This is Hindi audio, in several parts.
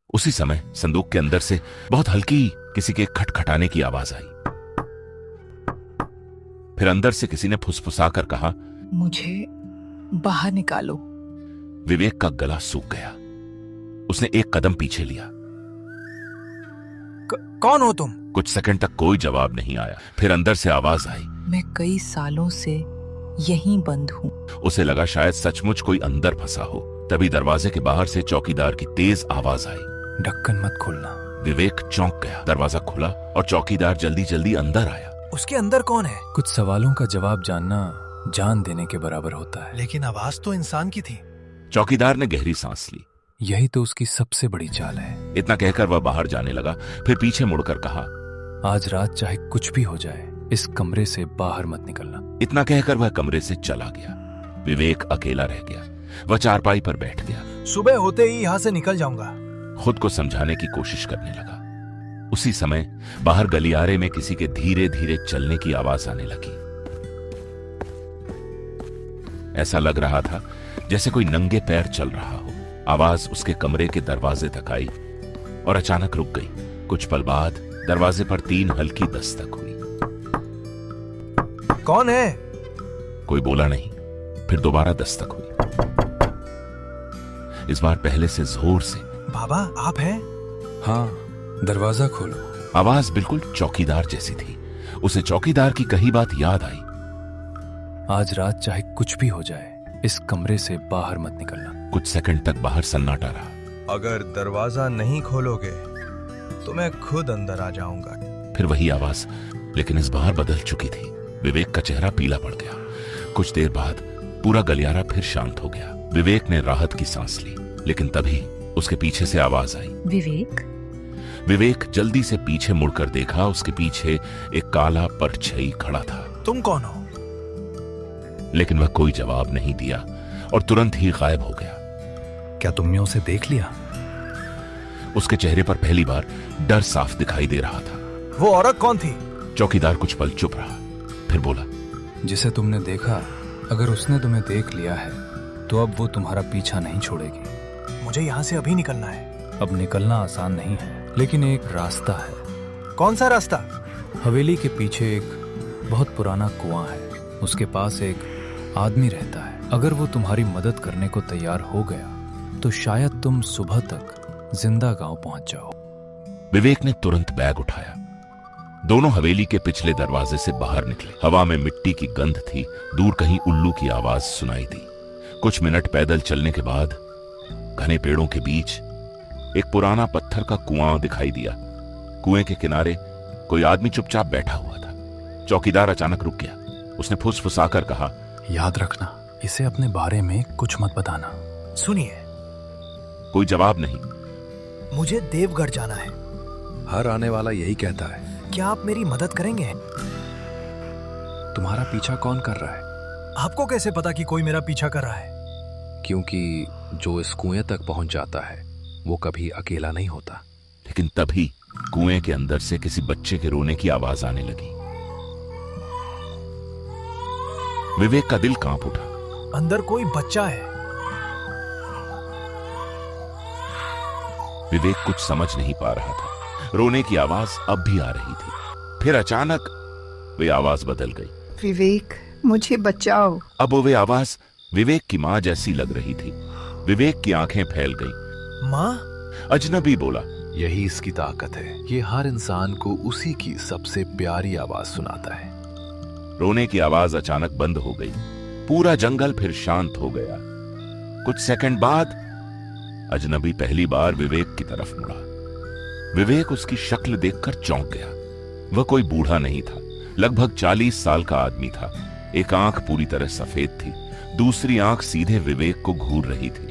उसी समय संदूक के अंदर से बहुत हल्की किसी के खटखटाने की आवाज आई। फिर अंदर से किसी ने फुसफुसाकर कहा, मुझे बाहर निकालो। विवेक का गला सूख गया। उसने एक कदम पीछे लिया। कौन हो तुम? कुछ सेकंड तक कोई जवाब नहीं आया। फिर अंदर से आवाज आई, मैं कई सालों से यहीं बंद हूँ। उसे लगा शायद सचमुच कोई अंदर फंसा हो। तभी दरवाजे के बाहर से चौकीदार की तेज आवाज आई, ढक्कन मत खोलना। विवेक चौंक गया। दरवाजा खुला और चौकीदार जल्दी जल्दी अंदर आया। उसके अंदर कौन है? कुछ सवालों का जवाब जानना जान देने के बराबर होता है। लेकिन आवाज तो इंसान की थी। चौकीदार ने गहरी सांस ली। यही तो उसकी सबसे बड़ी चाल है। इतना कहकर वह बाहर जाने लगा। फिर पीछे मुड़कर कहा, आज रात चाहे कुछ भी हो जाए, इस कमरे से बाहर मत निकलना। इतना कहकर वह कमरे से चला गया। विवेक अकेला रह गया। वह चारपाई पर बैठ गया। सुबह होते ही यहाँ से निकल जाऊंगा। खुद को समझाने की कोशिश करने लगा। उसी समय बाहर गलियारे में किसी के धीरे धीरे चलने की आवाज आने लगी। ऐसा लग रहा था जैसे कोई नंगे पैर चल रहा हो। आवाज उसके कमरे के दरवाजे तक आई और अचानक रुक गई। कुछ पल बाद दरवाजे पर 3 हल्की दस्तक हुई। कौन है? कोई बोला नहीं। फिर दोबारा दस्तक हुई, इस बार पहले से जोर से। बाबा आप हैं? हाँ, दरवाजा खोलो। आवाज बिल्कुल चौकीदार जैसी थी। उसे चौकीदार की कही बात याद आई। आज रात चाहे कुछ भी हो जाए, इस कमरे से बाहर मत निकलना। कुछ सेकंड तक बाहर सन्नाटा रहा। अगर दरवाजा नहीं खोलोगे तो मैं खुद अंदर आ जाऊंगा। फिर वही आवाज, लेकिन इस बार बदल चुकी थी। विवेक का चेहरा पीला पड़ गया। कुछ देर बाद पूरा गलियारा फिर शांत हो गया। विवेक ने राहत की सांस ली, लेकिन तभी उसके पीछे से आवाज आई, विवेक। विवेक जल्दी से पीछे मुड़कर देखा। उसके पीछे एक काला परछाई खड़ा था। तुम कौन हो? लेकिन वह कोई जवाब नहीं दिया और तुरंत ही गायब हो गया। क्या तुमने उसे देख लिया? उसके चेहरे पर पहली बार डर साफ दिखाई दे रहा था। वो औरत कौन थी? चौकीदार कुछ पल चुप रहा, फिर बोला, जिसे तुमने देखा, अगर उसने तुम्हें देख लिया है तो अब वो तुम्हारा पीछा नहीं छोड़ेगी। मुझे यहाँ से अभी निकलना है। अब निकलना आसान नहीं है, लेकिन एक रास्ता है। कौन सा रास्ता? हवेली के पीछे एक बहुत पुराना कुआं है। उसके पास एक आदमी रहता है। अगर वो तुम्हारी मदद करने को तैयार हो गया तो शायद तुम सुबह तक जिंदा गांव पहुंच जाओ। विवेक ने तुरंत बैग उठाया। दोनों हवेली के पिछले दरवाजे से बाहर निकले। हवा में मिट्टी की गंध थी। दूर कहीं उल्लू की आवाज सुनाई दी। कुछ मिनट पैदल चलने के बाद घने पेड़ों के बीच एक पुराना पत्थर का कुआं दिखाई दिया। कुएं के किनारे कोई आदमी चुपचाप बैठा हुआ था। चौकीदार अचानक रुक गया। उसने फुसफुसाकर कहा, याद रखना, इसे अपने बारे में कुछ मत बताना। सुनिए, कोई जवाब नहीं। मुझे देवगढ़ जाना है। हर आने वाला यही कहता है। क्या आप मेरी मदद करेंगे? तुम्हारा पीछा कौन कर रहा है? आपको कैसे पता कि कोई मेरा पीछा कर रहा है? क्योंकि जो इस कुएं तक पहुंच जाता है वो कभी अकेला नहीं होता। लेकिन तभी कुएं के अंदर से किसी बच्चे के रोने की आवाज आने लगी। विवेक का दिल कांप उठा। अंदर कोई बच्चा है। विवेक कुछ समझ नहीं पा रहा था। रोने की आवाज अब भी आ रही थी। फिर अचानक वे आवाज बदल गई। विवेक, मुझे बचाओ। अब वे आवाज विवेक की मां जैसी लग रही थी। विवेक की आंखें फैल गईं। माँ? अजनबी बोला, यही इसकी ताकत है। ये हर इंसान को उसी की सबसे प्यारी आवाज सुनाता है। रोने की आवाज अचानक बंद हो गई। पूरा जंगल फिर शांत हो गया। कुछ सेकंड बाद अजनबी पहली बार विवेक की तरफ मुड़ा। विवेक उसकी शक्ल देखकर चौंक गया। वह कोई बूढ़ा नहीं था, लगभग 40 साल का आदमी था। एक आंख पूरी तरह सफेद थी, दूसरी आंख सीधे विवेक को घूर रही थी।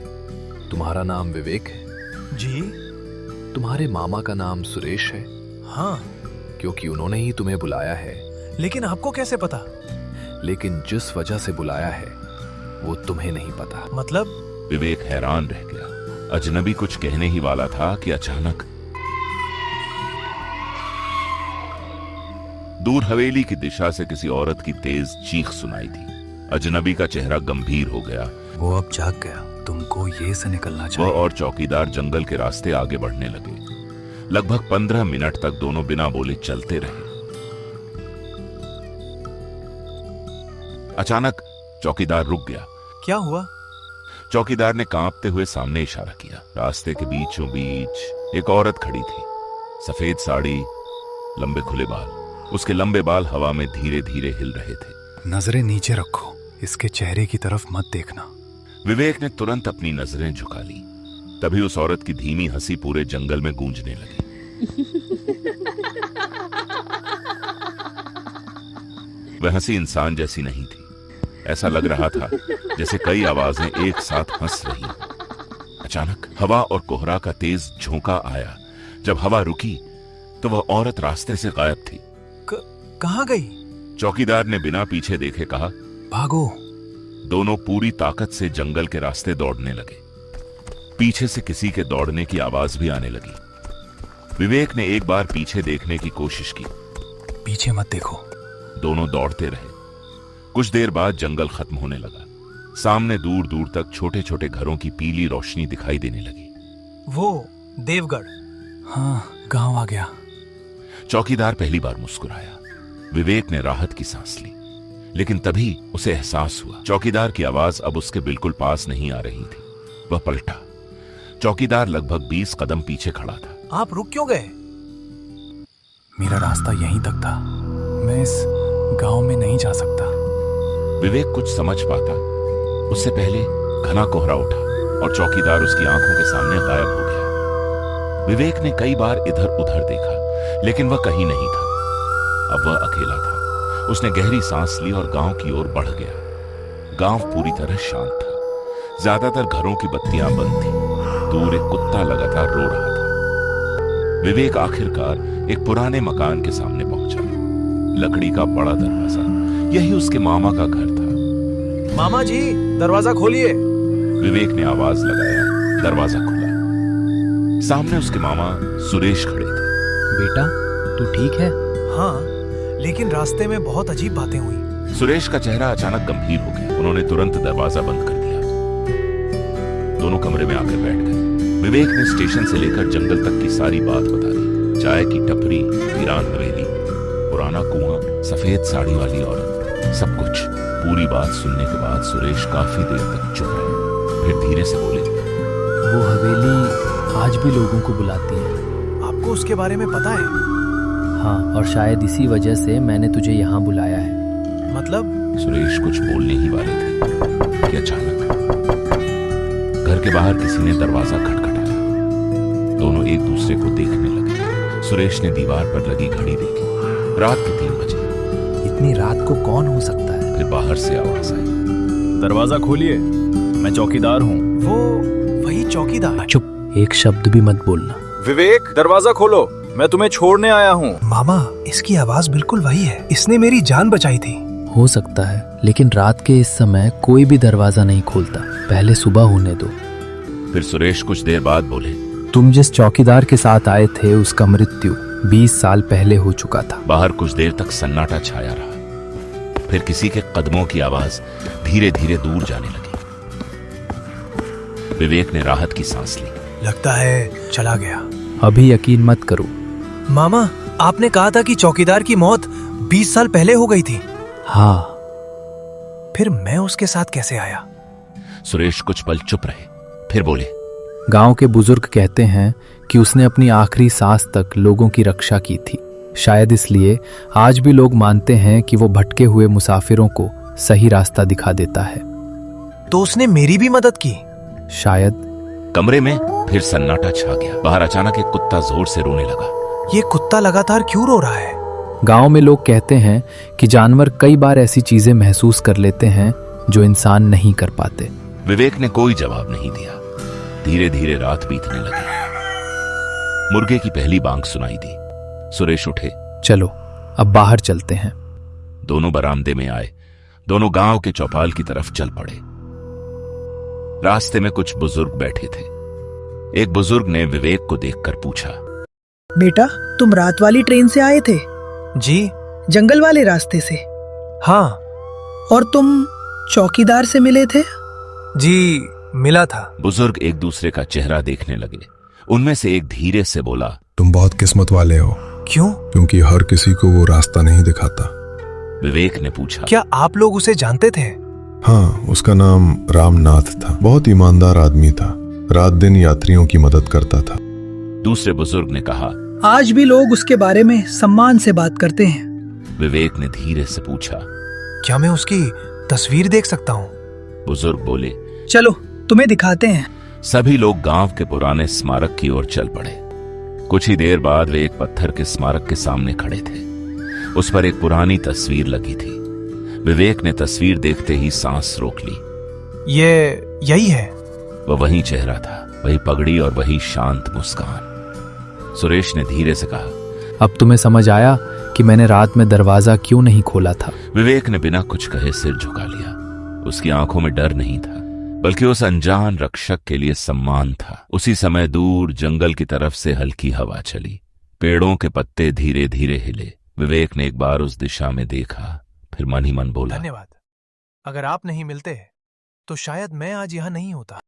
तुम्हारा नाम विवेक है? जी। तुम्हारे मामा का नाम सुरेश है? हाँ। क्योंकि उन्होंने ही तुम्हें बुलाया है। लेकिन आपको कैसे पता? लेकिन जिस वजह से बुलाया है वो तुम्हें नहीं पता। मतलब? विवेक हैरान रह गया। अजनबी कुछ कहने ही वाला था कि अचानक दूर हवेली की दिशा से किसी औरत की तेज चीख सुनाई दी। अजनबी का चेहरा गंभीर हो गया। वो अब जाग गया तुमको ये से निकलना वह चाहिए। और चौकीदार जंगल के रास्ते आगे बढ़ने लगे। लगभग 15 मिनट तक दोनों बिना बोले चलते रहे। अचानक चौकीदार रुक गया। क्या हुआ? चौकीदार ने कांपते हुए सामने इशारा किया। रास्ते के बीचों बीच एक औरत खड़ी थी। सफेद साड़ी, लंबे खुले बाल। उसके लंबे बाल हवा में धीरे धीरे हिल रहे थे। नजरें नीचे रखो, इसके चेहरे की तरफ मत देखना। विवेक ने तुरंत अपनी नजरें झुका ली। तभी उस औरत की धीमी हंसी पूरे जंगल में गूंजने लगी। वह हंसी इंसान जैसी नहीं थी। ऐसा लग रहा था जैसे कई आवाजें एक साथ हंस रही। अचानक हवा और कोहरा का तेज झोंका आया। जब हवा रुकी तो वह औरत रास्ते से गायब थी। कहाँ गई? चौकीदार ने बिना पीछे देखे कहा, भागो। दोनों पूरी ताकत से जंगल के रास्ते दौड़ने लगे। पीछे से किसी के दौड़ने की आवाज भी आने लगी। विवेक ने एक बार पीछे देखने की कोशिश की। पीछे मत देखो। दोनों दौड़ते रहे। कुछ देर बाद जंगल खत्म होने लगा। सामने दूर दूर तक छोटे छोटे घरों की पीली रोशनी दिखाई देने लगी। वो देवगढ़। हाँ, गांव आ गया। चौकीदार पहली बार मुस्कुराया। विवेक ने राहत की सांस ली, लेकिन तभी उसे एहसास हुआ चौकीदार की आवाज अब उसके बिल्कुल पास नहीं आ रही थी। वह पलटा। चौकीदार लगभग 20 कदम पीछे खड़ा था। आप रुक क्यों गए? मेरा रास्ता यहीं तक था। मैं इस गांव में नहीं जा सकता। विवेक कुछ समझ पाता उससे पहले घना कोहरा उठा और चौकीदार उसकी आंखों के सामने गायब हो गया। विवेक ने कई बार इधर उधर देखा, लेकिन वह कहीं नहीं था। अब वह अकेला था। उसने गहरी सांस ली और गांव की ओर बढ़ गया। गांव पूरी तरह शांत था। ज्यादातर घरों की बत्तियां बंद थी। दूर एक कुत्ता लगातार रो रहा था। विवेक आखिरकार एक पुराने मकान के सामने पहुंचा। लकड़ी का बड़ा दरवाजा, यही उसके मामा का घर था। मामा जी, दरवाजा खोलिए। विवेक ने आवाज लगाया। दरवाजा खुला। सामने उसके मामा सुरेश खड़े थे। बेटा, तू ठीक है? हाँ, लेकिन रास्ते में बहुत अजीब बातें हुई। सुरेश का चेहरा अचानक गंभीर हो गया। उन्होंने तुरंत दरवाजा बंद कर दिया। दोनों कमरे में आकर बैठ गए। विवेक ने स्टेशन से लेकर जंगल तक की सारी बात बता दी। चाय की टपरी, वीरान हवेली, पुराना कुआं, सफेद साड़ी वाली औरत, सब कुछ। पूरी बात सुनने के बाद सुरेश काफी देर तक चुप रहे। फिर धीरे से बोले, वो हवेली आज भी लोगों को बुलाती है। आपको उसके बारे में पता है? हाँ, और शायद इसी वजह से मैंने तुझे यहाँ बुलाया है। मतलब? सुरेश कुछ बोलने ही वाले थे कि अचानक घर के बाहर किसी ने दरवाजा खटखटाया। दोनों एक दूसरे को देखने लगे। सुरेश ने दीवार पर लगी घड़ी देखी। रात के 3 बजे। इतनी रात को कौन हो सकता है? फिर बाहर से आवाज आई, दरवाजा खोलिए, मैं चौकीदार हूँ। वो वही चौकीदार। चुप, एक शब्द भी मत बोलना। विवेक, दरवाजा खोलो, मैं तुम्हें छोड़ने आया हूँ। मामा, इसकी आवाज बिल्कुल वही है। इसने मेरी जान बचाई थी। हो सकता है, लेकिन रात के इस समय कोई भी दरवाजा नहीं खोलता। पहले सुबह होने दो। फिर सुरेश कुछ देर बाद बोले, तुम जिस चौकीदार के साथ आए थे उसका मृत्यु 20 साल पहले हो चुका था। बाहर कुछ देर तक सन्नाटा छाया रहा। फिर किसी के कदमों की आवाज धीरे धीरे दूर जाने लगी। विवेक ने राहत की सांस ली। लगता है चला गया। अभी यकीन मत करो। मामा, आपने कहा था कि चौकीदार की मौत 20 साल पहले हो गई थी। हाँ, फिर मैं उसके साथ कैसे आया? सुरेश कुछ पल चुप रहे, फिर बोले, गांव के बुजुर्ग कहते हैं कि उसने अपनी आखिरी सांस तक लोगों की रक्षा की थी। शायद इसलिए आज भी लोग मानते हैं कि वो भटके हुए मुसाफिरों को सही रास्ता दिखा देता है। तो उसने मेरी भी मदद की? शायद। कमरे में फिर सन्नाटा छा गया। बाहर अचानक एक कुत्ता जोर से रोने लगा। ये कुत्ता लगातार क्यों रो रहा है? गांव में लोग कहते हैं कि जानवर कई बार ऐसी चीजें महसूस कर लेते हैं जो इंसान नहीं कर पाते। विवेक ने कोई जवाब नहीं दिया। धीरे धीरे रात बीतने लगी। मुर्गे की पहली बांग सुनाई दी। सुरेश उठे। चलो, अब बाहर चलते हैं। दोनों बरामदे में आए। दोनों गांव के चौपाल की तरफ चल पड़े। रास्ते में कुछ बुजुर्ग बैठे थे। एक बुजुर्ग ने विवेक को देखकर पूछा, बेटा, तुम रात वाली ट्रेन से आए थे? जी। जंगल वाले रास्ते से? हाँ। और तुम चौकीदार से मिले थे? जी, मिला था। बुजुर्ग एक दूसरे का चेहरा देखने लगे। उनमें से एक धीरे से बोला, तुम बहुत किस्मत वाले हो। क्यों? क्योंकि हर किसी को वो रास्ता नहीं दिखाता। विवेक ने पूछा, क्या आप लोग उसे जानते थे? हाँ, उसका नाम रामनाथ था। बहुत ईमानदार आदमी था। रात दिन यात्रियों की मदद करता था। दूसरे बुजुर्ग ने कहा। आज भी लोग उसके बारे में सम्मान से बात करते हैं। विवेक ने धीरे से पूछा, क्या मैं उसकी तस्वीर देख सकता हूँ? बुजुर्ग बोले। चलो तुम्हें दिखाते हैं। सभी लोग गांव के पुराने स्मारक की ओर चल पड़े। कुछ ही देर बाद वे एक पत्थर के स्मारक के सामने खड़े थे। उस पर एक पुरानी तस्वीर लगी थी। विवेक ने तस्वीर देखते ही सांस रोक ली। ये यही है? वह वही चेहरा था, वही पगड़ी और वही शांत मुस्कान। सुरेश ने धीरे से कहा, अब तुम्हें समझ आया कि मैंने रात में दरवाजा क्यों नहीं खोला था। विवेक ने बिना कुछ कहे सिर झुका लिया। उसकी आंखों में डर नहीं था, बल्कि उस अनजान रक्षक के लिए सम्मान था। उसी समय दूर जंगल की तरफ से हल्की हवा चली। पेड़ों के पत्ते धीरे धीरे हिले। विवेक ने एक बार उस दिशा में देखा, फिर मन ही मन बोला, धन्यवाद। अगर आप नहीं मिलते तो शायद मैं आज यहाँ नहीं होता।